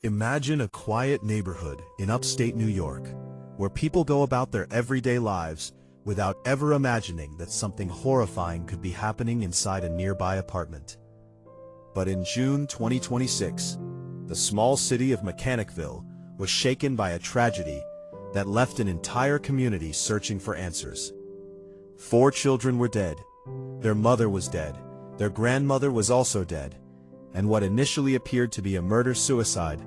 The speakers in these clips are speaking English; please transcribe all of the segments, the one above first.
Imagine a quiet neighborhood in upstate New York, where people go about their everyday lives without ever imagining that something horrifying could be happening inside a nearby apartment. But in June 2026, the small city of Mechanicville was shaken by a tragedy that left an entire community searching for answers. 4 children were dead. Their mother was dead. Their grandmother was also dead. And what initially appeared to be a murder-suicide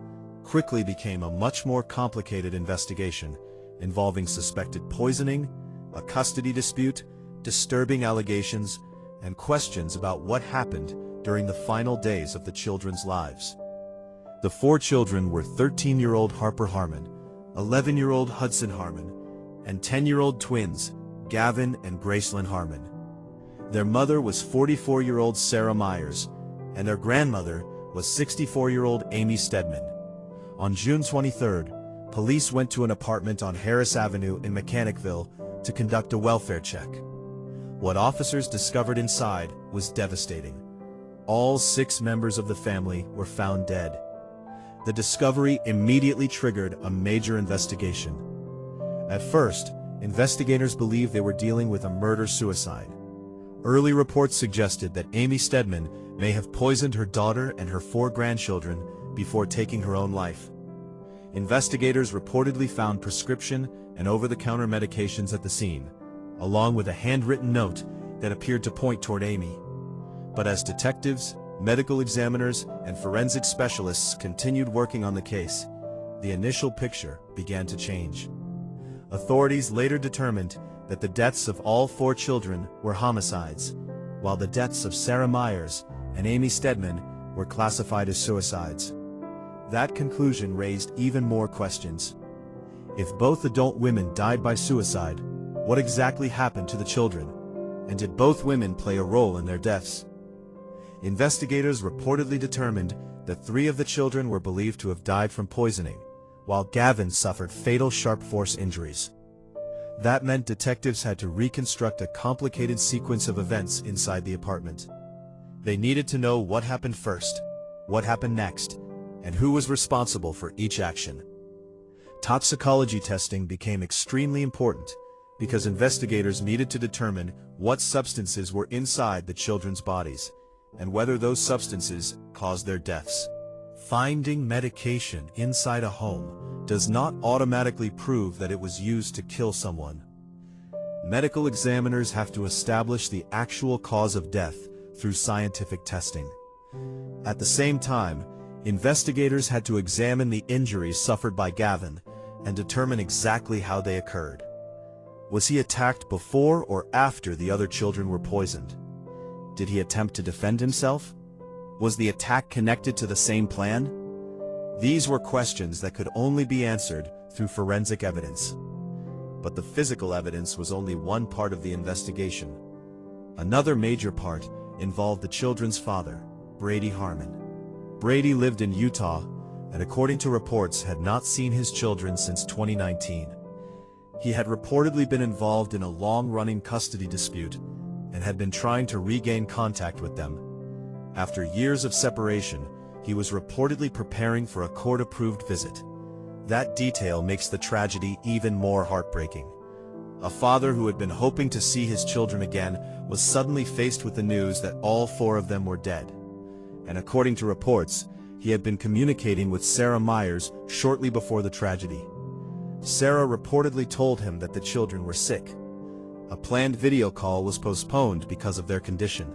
quickly became a much more complicated investigation involving suspected poisoning, a custody dispute, disturbing allegations, and questions about what happened during the final days of the children's lives. The 4 children were 13-year-old Harper Harmon, 11-year-old Hudson Harmon, and 10-year-old twins Gavin and Gracelyn Harmon. Their mother was 44-year-old Sarah Myers, and their grandmother was 64-year-old Amy Stedman. On June 23rd, police went to an apartment on Harris Avenue in Mechanicville to conduct a welfare check. What officers discovered inside was devastating. All 6 members of the family were found dead. The discovery immediately triggered a major investigation. At first, investigators believed they were dealing with a murder-suicide. Early reports suggested that Amy Stedman may have poisoned her daughter and her 4 grandchildren before taking her own life. Investigators reportedly found prescription and over-the-counter medications at the scene, along with a handwritten note that appeared to point toward Amy. But as detectives, medical examiners, and forensic specialists continued working on the case, the initial picture began to change. Authorities later determined that the deaths of all 4 children were homicides, while the deaths of Sarah Myers and Amy Stedman were classified as suicides. That conclusion raised even more questions. If both adult women died by suicide, what exactly happened to the children? And did both women play a role in their deaths? Investigators reportedly determined that 3 of the children were believed to have died from poisoning, while Gavin suffered fatal sharp force injuries. That meant detectives had to reconstruct a complicated sequence of events inside the apartment. They needed to know what happened first, what happened next, and who was responsible for each action. Toxicology testing became extremely important because investigators needed to determine what substances were inside the children's bodies and whether those substances caused their deaths. Finding medication inside a home does not automatically prove that it was used to kill someone. Medical examiners have to establish the actual cause of death through scientific testing. At the same time, investigators had to examine the injuries suffered by Gavin and determine exactly how they occurred. Was he attacked before or after the other children were poisoned? Did he attempt to defend himself? Was the attack connected to the same plan? These were questions that could only be answered through forensic evidence. But the physical evidence was only one part of the investigation. Another major part involved the children's father, Brady Harmon. Brady lived in Utah and, according to reports, had not seen his children since 2019. He had reportedly been involved in a long-running custody dispute and had been trying to regain contact with them. After years of separation, he was reportedly preparing for a court-approved visit. That detail makes the tragedy even more heartbreaking. A father who had been hoping to see his children again was suddenly faced with the news that all 4 of them were dead. And according to reports, he had been communicating with Sarah Myers shortly before the tragedy. Sarah reportedly told him that the children were sick. A planned video call was postponed because of their condition.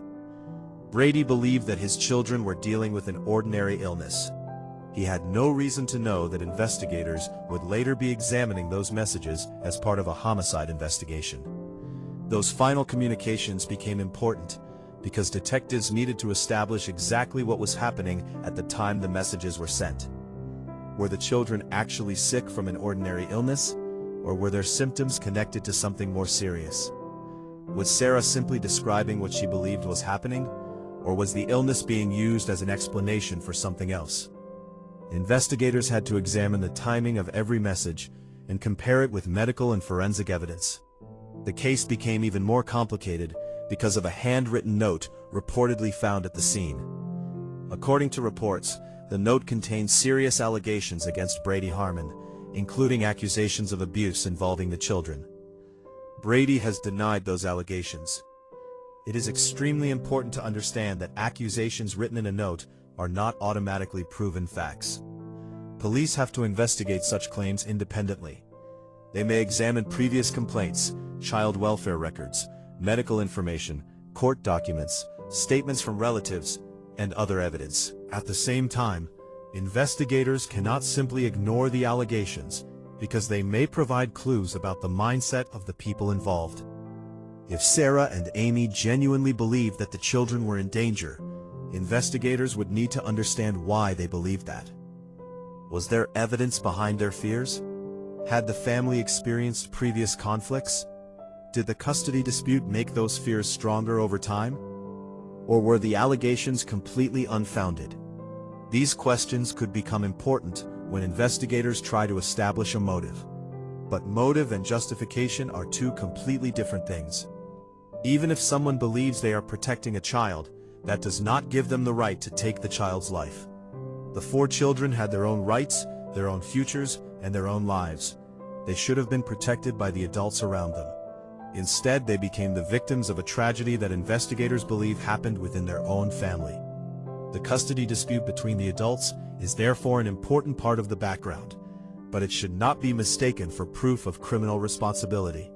Brady believed that his children were dealing with an ordinary illness. He had no reason to know that investigators would later be examining those messages as part of a homicide investigation. Those final communications became important because detectives needed to establish exactly what was happening at the time the messages were sent. Were the children actually sick from an ordinary illness, or were their symptoms connected to something more serious? Was Sarah simply describing what she believed was happening, or was the illness being used as an explanation for something else? Investigators had to examine the timing of every message and compare it with medical and forensic evidence. The case became even more complicated because of a handwritten note reportedly found at the scene. According to reports, The note contained serious allegations against Brady Harmon, including accusations of abuse involving the children. Brady has denied those allegations. It is extremely important to understand that accusations written in a note are not automatically proven facts. Police have to investigate such claims independently. They may examine previous complaints, child welfare records, medical information, court documents, statements from relatives, and other evidence. At the same time, investigators cannot simply ignore the allegations because they may provide clues about the mindset of the people involved. If Sarah and Amy genuinely believed that the children were in danger, investigators would need to understand why they believed that. Was there evidence behind their fears? Had the family experienced previous conflicts? Did the custody dispute make those fears stronger over time? Or were the allegations completely unfounded? These questions could become important when investigators try to establish a motive. But motive and justification are two completely different things. Even if someone believes they are protecting a child, that does not give them the right to take the child's life. The 4 children had their own rights, their own futures, and their own lives. They should have been protected by the adults around them. Instead, they became the victims of a tragedy that investigators believe happened within their own family. The custody dispute between the adults is therefore an important part of the background, but it should not be mistaken for proof of criminal responsibility.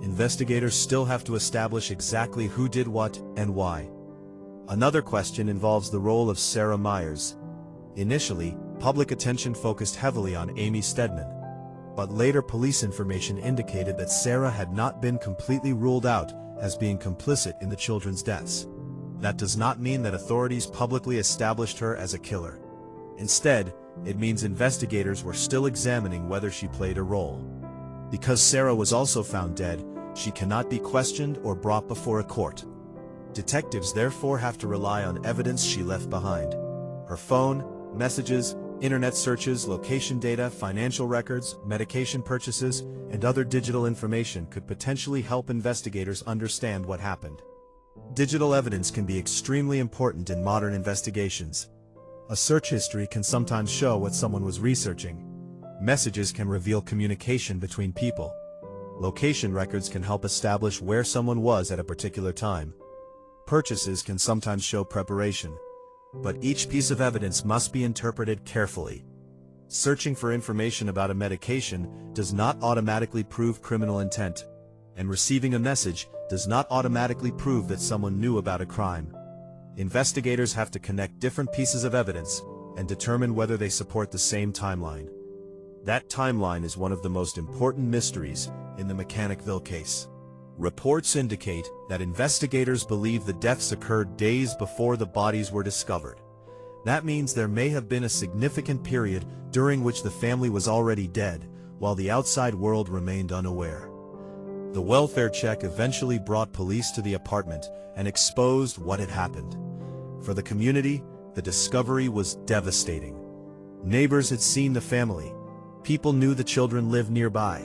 Investigators still have to establish exactly who did what and why. Another question involves the role of Sarah Myers. Initially, public attention focused heavily on Amy Stedman, but later police information indicated that Sarah had not been completely ruled out as being complicit in the children's deaths. That does not mean that authorities publicly established her as a killer. Instead, it means investigators were still examining whether she played a role. Because Sarah was also found dead, she cannot be questioned or brought before a court. Detectives therefore have to rely on evidence she left behind. Her phone, messages, internet searches, location data, financial records, medication purchases, and other digital information could potentially help investigators understand what happened. Digital evidence can be extremely important in modern investigations. A search history can sometimes show what someone was researching. Messages can reveal communication between people. Location records can help establish where someone was at a particular time. Purchases can sometimes show preparation. But each piece of evidence must be interpreted carefully. Searching for information about a medication does not automatically prove criminal intent, and receiving a message does not automatically prove that someone knew about a crime. Investigators have to connect different pieces of evidence and determine whether they support the same timeline. That timeline is one of the most important mysteries in the Mechanicville case. Reports indicate that investigators believe the deaths occurred days before the bodies were discovered. That means there may have been a significant period during which the family was already dead, while the outside world remained unaware. The welfare check eventually brought police to the apartment and exposed what had happened. For the community, the discovery was devastating. Neighbors had seen the family. People knew the children lived nearby.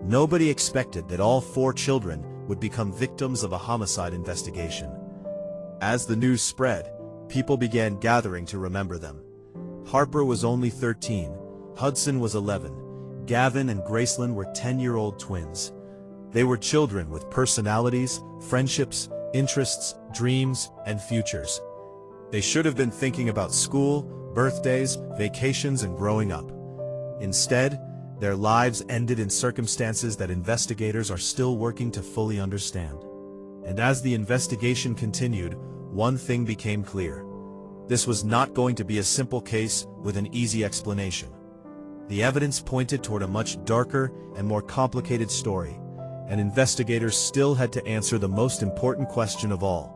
Nobody expected that all 4 children would become victims of a homicide investigation. As the news spread, people began gathering to remember them. Harper was only 13, Hudson was 11, Gavin and Gracelyn were 10-year-old twins. They were children with personalities, friendships, interests, dreams, and futures. They should have been thinking about school, birthdays, vacations, and growing up. Instead, their lives ended in circumstances that investigators are still working to fully understand. And as the investigation continued, one thing became clear. This was not going to be a simple case with an easy explanation. The evidence pointed toward a much darker and more complicated story, and investigators still had to answer the most important question of all.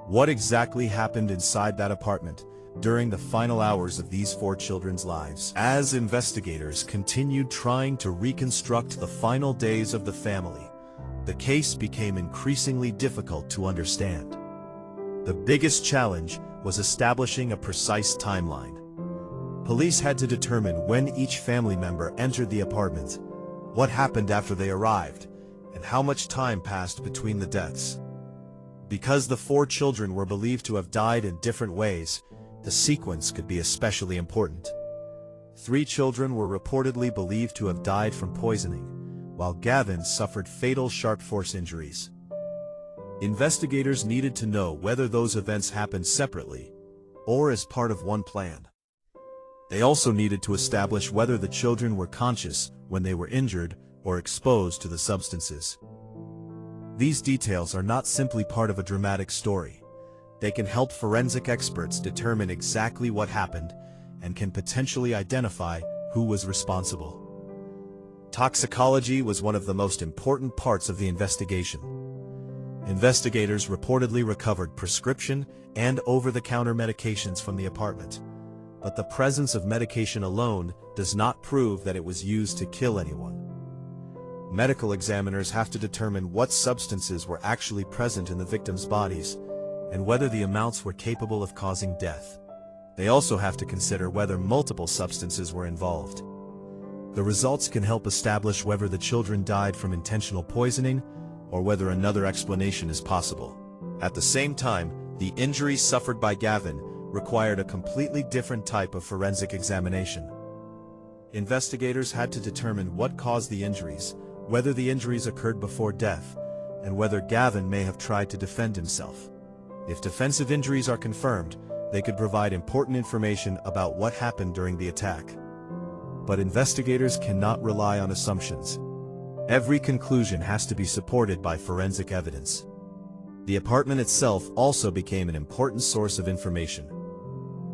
What exactly happened inside that apartment during the final hours of these 4 children's lives? As investigators continued trying to reconstruct the final days of the family, the case became increasingly difficult to understand. The biggest challenge was establishing a precise timeline. Police had to determine when each family member entered the apartment, what happened after they arrived, and how much time passed between the deaths. Because the 4 children were believed to have died in different ways, the sequence could be especially important. 3 children were reportedly believed to have died from poisoning, while Gavin suffered fatal sharp force injuries. Investigators needed to know whether those events happened separately or as part of one plan. They also needed to establish whether the children were conscious when they were injured or exposed to the substances. These details are not simply part of a dramatic story. They can help forensic experts determine exactly what happened and can potentially identify who was responsible. Toxicology was one of the most important parts of the investigation. Investigators reportedly recovered prescription and over-the-counter medications from the apartment, but the presence of medication alone does not prove that it was used to kill anyone. Medical examiners have to determine what substances were actually present in the victims' bodies and whether the amounts were capable of causing death. They also have to consider whether multiple substances were involved. The results can help establish whether the children died from intentional poisoning or whether another explanation is possible. At the same time, the injuries suffered by Gavin required a completely different type of forensic examination. Investigators had to determine what caused the injuries, whether the injuries occurred before death, and whether Gavin may have tried to defend himself. If defensive injuries are confirmed, they could provide important information about what happened during the attack. But investigators cannot rely on assumptions. Every conclusion has to be supported by forensic evidence. The apartment itself also became an important source of information.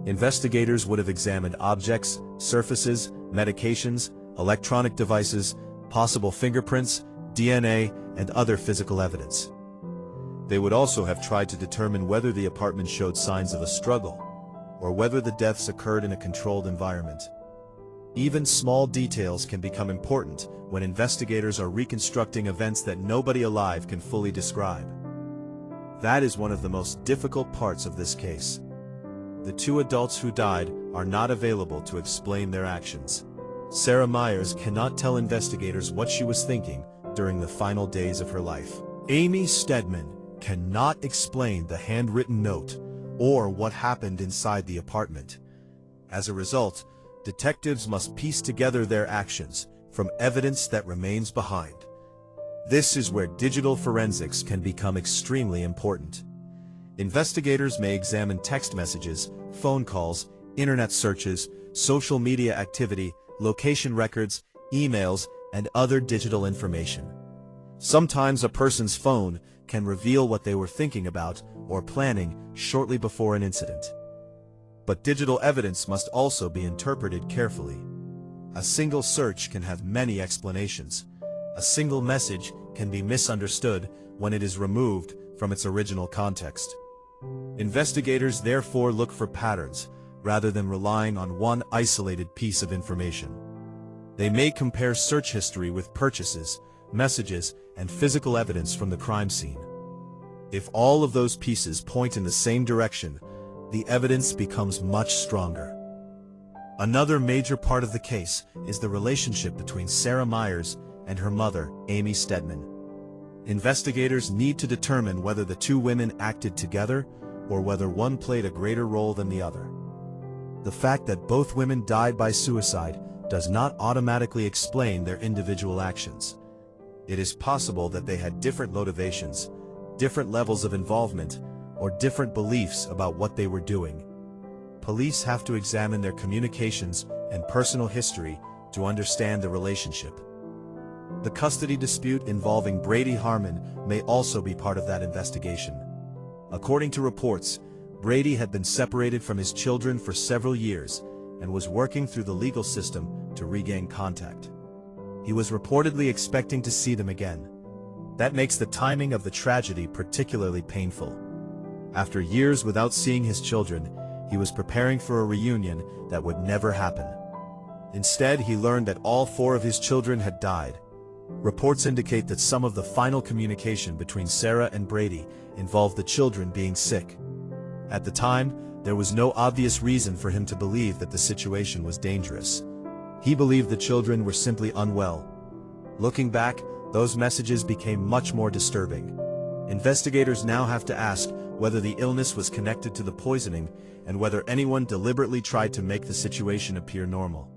Investigators would have examined objects, surfaces, medications, electronic devices, possible fingerprints, DNA, and other physical evidence. They would also have tried to determine whether the apartment showed signs of a struggle, or whether the deaths occurred in a controlled environment. Even small details can become important when investigators are reconstructing events that nobody alive can fully describe. That is one of the most difficult parts of this case. The 2 adults who died are not available to explain their actions. Sarah Myers cannot tell investigators what she was thinking during the final days of her life. Amy Stedman cannot explain the handwritten note or what happened inside the apartment. As a result, detectives must piece together their actions from evidence that remains behind. This is where digital forensics can become extremely important. Investigators may examine text messages, phone calls, internet searches, social media activity, location records, emails, and other digital information. Sometimes a person's phone can reveal what they were thinking about or planning shortly before an incident. But digital evidence must also be interpreted carefully. A single search can have many explanations. A single message can be misunderstood when it is removed from its original context. Investigators therefore look for patterns rather than relying on one isolated piece of information. They may compare search history with purchases, messages, and physical evidence from the crime scene. If all of those pieces point in the same direction, the evidence becomes much stronger. Another major part of the case is the relationship between Sarah Myers and her mother, Amy Stedman. Investigators need to determine whether the 2 women acted together or whether one played a greater role than the other. The fact that both women died by suicide does not automatically explain their individual actions. It is possible that they had different motivations, different levels of involvement, or different beliefs about what they were doing. Police have to examine their communications and personal history to understand the relationship. The custody dispute involving Brady Harmon may also be part of that investigation. According to reports, Brady had been separated from his children for several years and was working through the legal system to regain contact. He was reportedly expecting to see them again. That makes the timing of the tragedy particularly painful. After years without seeing his children, he was preparing for a reunion that would never happen. Instead, he learned that all 4 of his children had died. Reports indicate that some of the final communication between Sarah and Brady involved the children being sick. At the time, there was no obvious reason for him to believe that the situation was dangerous. He believed the children were simply unwell. Looking back, those messages became much more disturbing. Investigators now have to ask whether the illness was connected to the poisoning, and whether anyone deliberately tried to make the situation appear normal.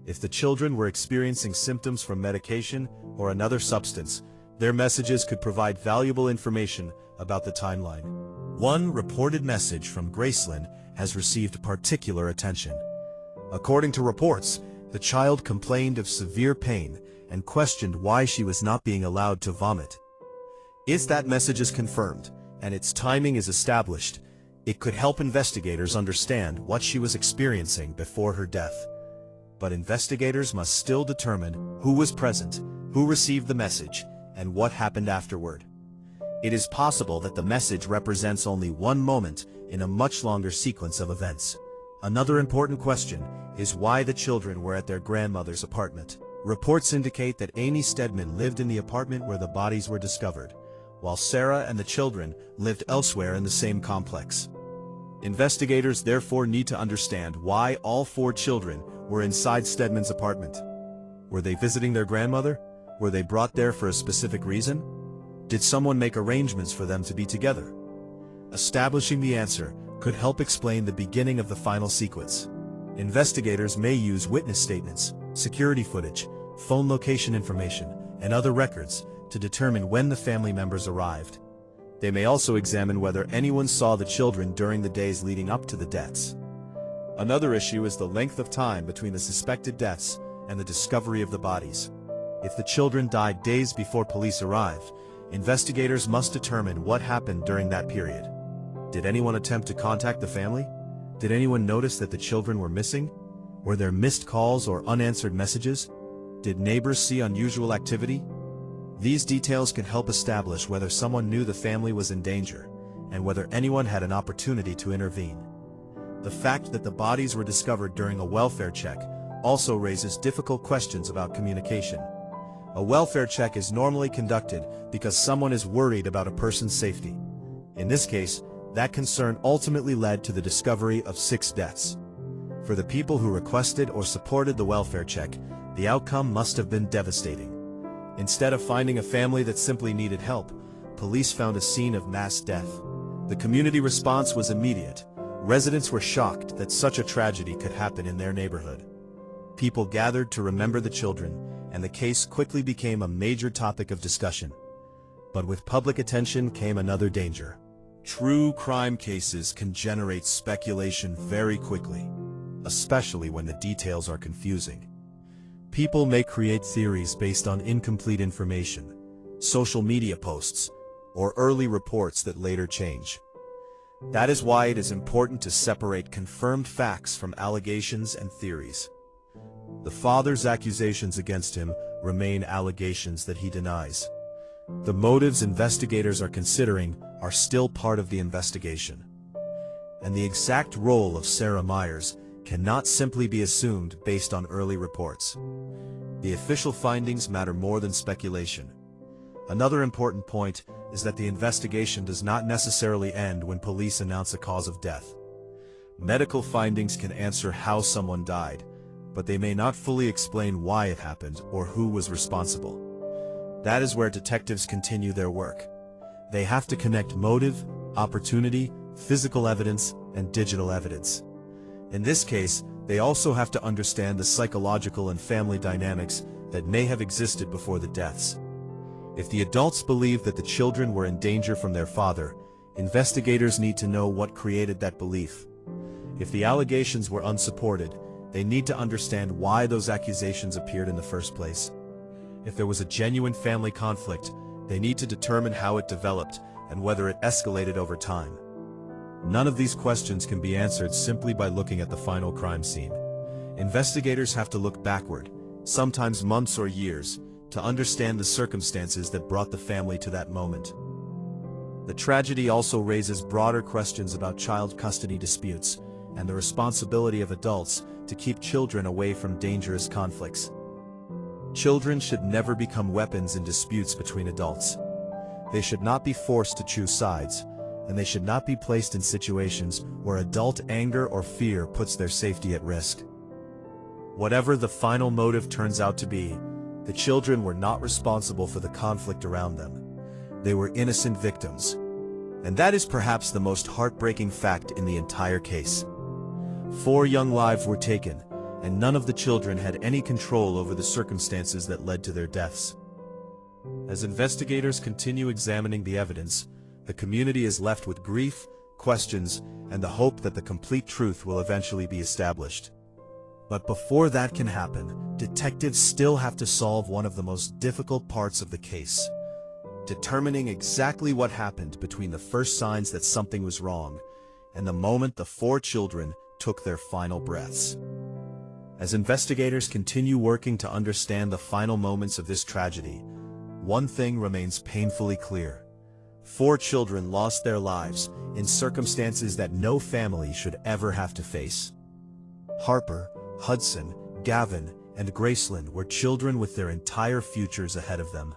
If the children were experiencing symptoms from medication or another substance, their messages could provide valuable information about the timeline. One reported message from Graceland has received particular attention. According to reports, the child complained of severe pain and questioned why she was not being allowed to vomit. If that message is confirmed, and its timing is established, it could help investigators understand what she was experiencing before her death. But investigators must still determine who was present, who received the message, and what happened afterward. It is possible that the message represents only one moment in a much longer sequence of events. Another important question is why the children were at their grandmother's apartment. Reports indicate that Amy Stedman lived in the apartment where the bodies were discovered, while Sarah and the children lived elsewhere in the same complex. Investigators therefore need to understand why all 4 children were inside Stedman's apartment. Were they visiting their grandmother? Were they brought there for a specific reason? Did someone make arrangements for them to be together? Establishing the answer could help explain the beginning of the final sequence. Investigators may use witness statements, security footage, phone location information, and other records to determine when the family members arrived. They may also examine whether anyone saw the children during the days leading up to the deaths. Another issue is the length of time between the suspected deaths and the discovery of the bodies. If the children died days before police arrived, investigators must determine what happened during that period. Did anyone attempt to contact the family? Did anyone notice that the children were missing? Were there missed calls or unanswered messages? Did neighbors see unusual activity? These details can help establish whether someone knew the family was in danger, and whether anyone had an opportunity to intervene. The fact that the bodies were discovered during a welfare check also raises difficult questions about communication. A welfare check is normally conducted because someone is worried about a person's safety. In this case, that concern ultimately led to the discovery of 6 deaths. For the people who requested or supported the welfare check, the outcome must have been devastating. Instead of finding a family that simply needed help, police found a scene of mass death. The community response was immediate. Residents were shocked that such a tragedy could happen in their neighborhood. People gathered to remember the children, and the case quickly became a major topic of discussion. But with public attention came another danger. True crime cases can generate speculation very quickly, especially when the details are confusing. People may create theories based on incomplete information, social media posts, or early reports that later change. That is why it is important to separate confirmed facts from allegations and theories. The father's accusations against him remain allegations that he denies. The motives investigators are considering are still part of the investigation. And the exact role of Sarah Myers cannot simply be assumed based on early reports. The official findings matter more than speculation. Another important point is that the investigation does not necessarily end when police announce a cause of death. Medical findings can answer how someone died, but they may not fully explain why it happened or who was responsible. That is where detectives continue their work. They have to connect motive, opportunity, physical evidence, and digital evidence. In this case, they also have to understand the psychological and family dynamics that may have existed before the deaths. If the adults believe that the children were in danger from their father, investigators need to know what created that belief. If the allegations were unsupported, they need to understand why those accusations appeared in the first place. If there was a genuine family conflict, they need to determine how it developed and whether it escalated over time. None of these questions can be answered simply by looking at the final crime scene. Investigators have to look backward, sometimes months or years, to understand the circumstances that brought the family to that moment. The tragedy also raises broader questions about child custody disputes and the responsibility of adults to keep children away from dangerous conflicts. Children should never become weapons in disputes between adults. They should not be forced to choose sides, and they should not be placed in situations where adult anger or fear puts their safety at risk. Whatever the final motive turns out to be, the children were not responsible for the conflict around them. They were innocent victims. And that is perhaps the most heartbreaking fact in the entire case. 4 young lives were taken, and none of the children had any control over the circumstances that led to their deaths. As investigators continue examining the evidence, the community is left with grief, questions, and the hope that the complete truth will eventually be established. But before that can happen, detectives still have to solve one of the most difficult parts of the case: determining exactly what happened between the first signs that something was wrong and the moment the 4 children took their final breaths. As investigators continue working to understand the final moments of this tragedy, one thing remains painfully clear: 4 children lost their lives in circumstances that no family should ever have to face. Harper, Hudson, Gavin, and Gracelyn were children with their entire futures ahead of them.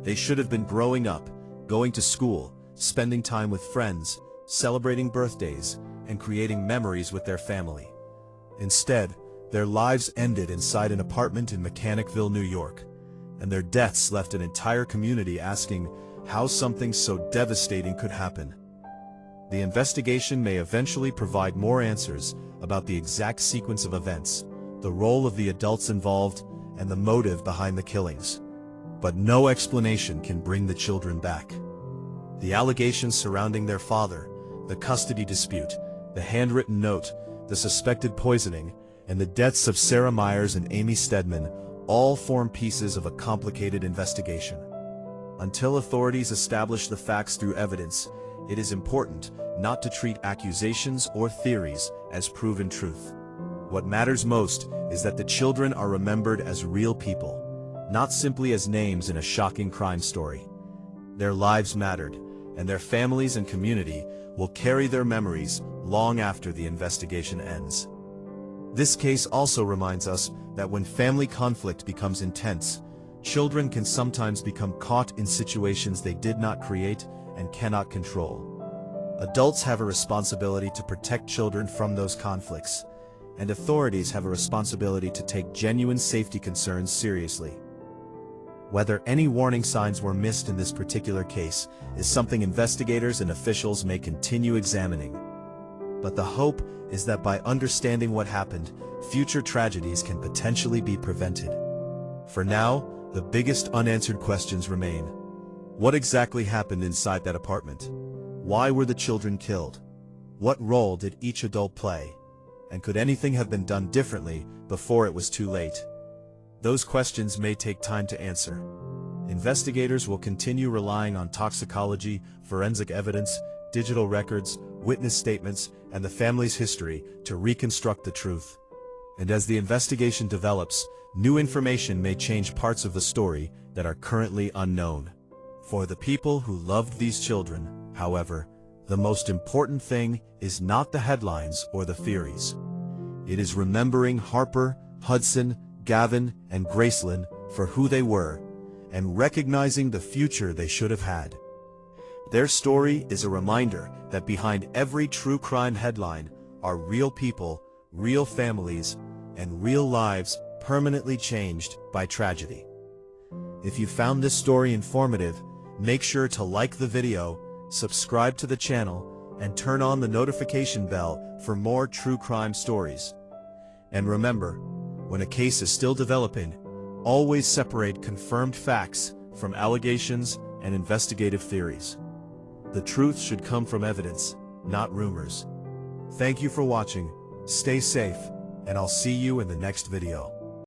They should have been growing up, going to school, spending time with friends, celebrating birthdays, and creating memories with their family. Instead, their lives ended inside an apartment in Mechanicville, New York, and their deaths left an entire community asking how something so devastating could happen. The investigation may eventually provide more answers about the exact sequence of events, the role of the adults involved, and the motive behind the killings. But no explanation can bring the children back. The allegations surrounding their father, the custody dispute, the handwritten note, the suspected poisoning, and the deaths of Sarah Myers and Amy Stedman all form pieces of a complicated investigation. Until authorities establish the facts through evidence, it is important not to treat accusations or theories as proven truth. What matters most is that the children are remembered as real people, not simply as names in a shocking crime story. Their lives mattered, and their families and community will carry their memories long after the investigation ends. This case also reminds us that when family conflict becomes intense, children can sometimes become caught in situations they did not create and cannot control. Adults have a responsibility to protect children from those conflicts, and authorities have a responsibility to take genuine safety concerns seriously. Whether any warning signs were missed in this particular case is something investigators and officials may continue examining. But the hope is that by understanding what happened, future tragedies can potentially be prevented. For now, the biggest unanswered questions remain. What exactly happened inside that apartment? Why were the children killed? What role did each adult play? And could anything have been done differently before it was too late? Those questions may take time to answer. Investigators will continue relying on toxicology, forensic evidence, digital records, witness statements, and the family's history to reconstruct the truth. And as the investigation develops, new information may change parts of the story that are currently unknown. For the people who loved these children, however, the most important thing is not the headlines or the theories. It is remembering Harper, Hudson, Gavin, and Gracelyn for who they were, and recognizing the future they should have had. Their story is a reminder that behind every true crime headline are real people, real families, and real lives permanently changed by tragedy. If you found this story informative, make sure to like the video, subscribe to the channel, and turn on the notification bell for more true crime stories. And remember, when a case is still developing, always separate confirmed facts from allegations and investigative theories. The truth should come from evidence, not rumors. Thank you for watching, stay safe, and I'll see you in the next video.